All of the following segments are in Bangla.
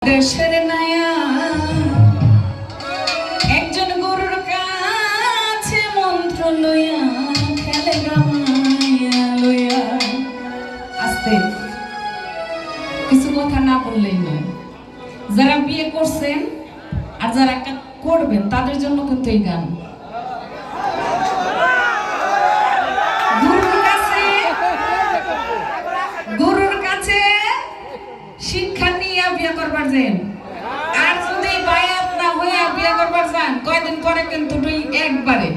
দেশের নায়া একজন গুরুর কাছে মন্ত্র লইয়া খেলে গামাইয়া লইয়া। আস্তে কিছু কথা না বললেই নয়। যারা বিয়ে করছেন আর যারা করবেন তাদের জন্য কিন্তু এই গান। গুরুর কাছে শিক্ষা নিয়ে বিয়ে করবার যান, আর যদি বায়াত না হইয়া বিয়ে করবার যান কয়দিন পরে কিন্তু একবারে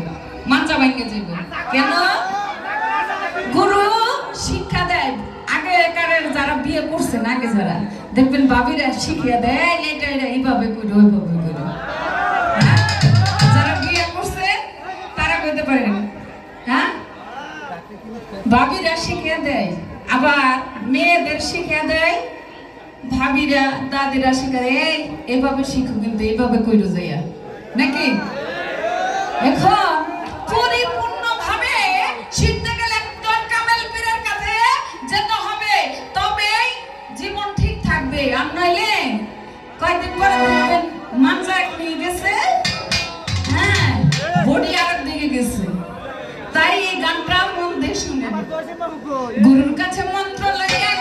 মাচা ভাঙে যাবে। কেন? গুরু শিক্ষা দেয়। আগেকারের যারা বিয়ে করছেন, আগে যারা দেখবেন বাবিরা শিখিয়ে দেয় এটা এটা এইভাবে করো ওইভাবে করো। যারা বিয়ে করছে তারা কইতে পারেন, হ্যাঁ, বাবিরা শিখিয়ে দেয়। আবার মেয়েদের শিখিয়ে দেয় ভাবিরা, দাদিরা শিখায় এইভাবে শিখো, কিন্তু এইভাবে কইরো যাইয়া নাকি। এখন পরিপূর্ণ ভাবে শিখতে গেলে একজন কামেল পীরের কাছে যেতে হবে, তবেই জীবন ঠিক থাকবে। আর নইলে কয়েকদিন পরে দেখবেন মানজা এক নিয়ে গেছে, হ্যাঁ, বডি আরেক দিকে গেছে। তাই এই গানটা মন দিয়ে শুনে, গুরুর কাছে মন্ত্র লইয়া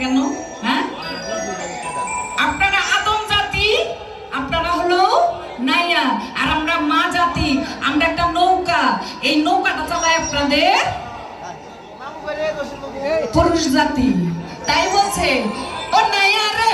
কেন? হ্যাঁ, আপনারা আদম জাতি, আপনারা হলো নাইয়া, আর আমরা মা জাতি। আমরা একটা নৌকা, এই নৌকাটা চালায় আপনাদের পুরুষ জাতি। তাই বলছে ও নাইয়া রে,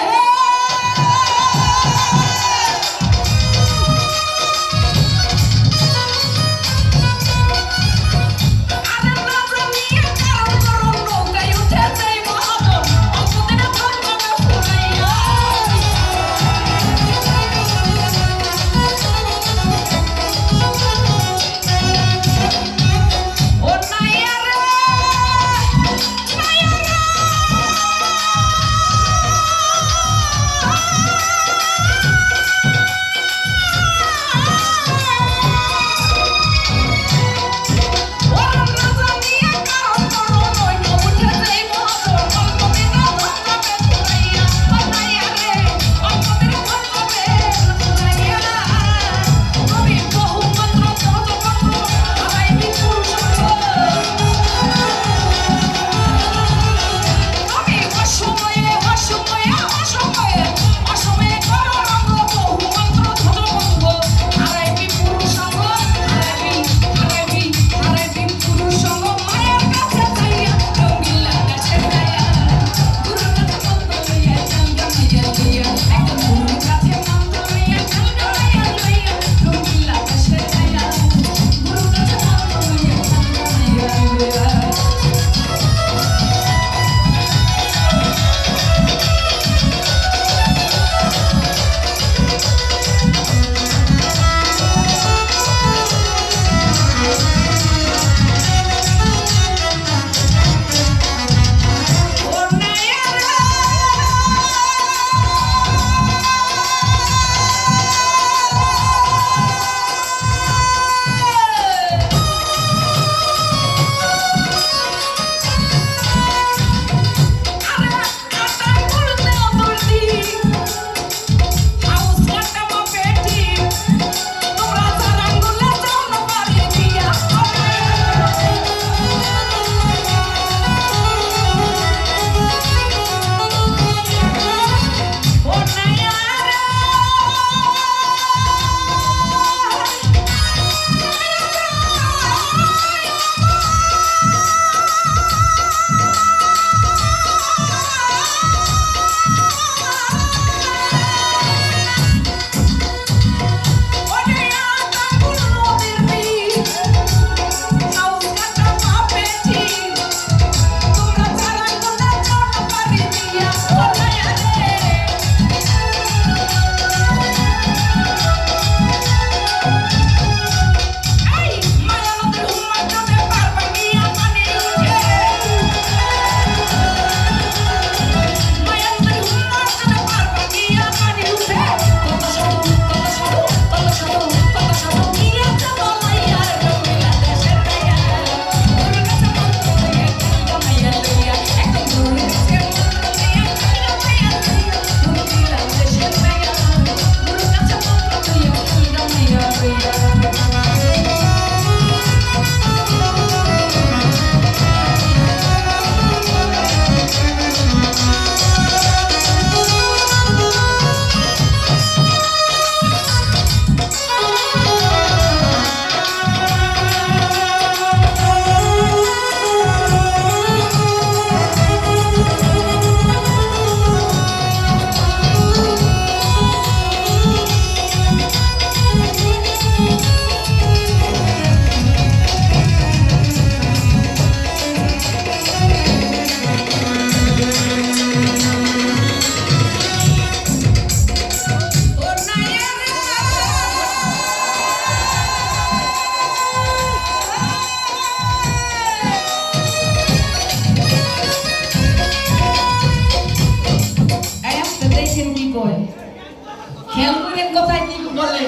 খেয়াল করেন কথায় কি বলে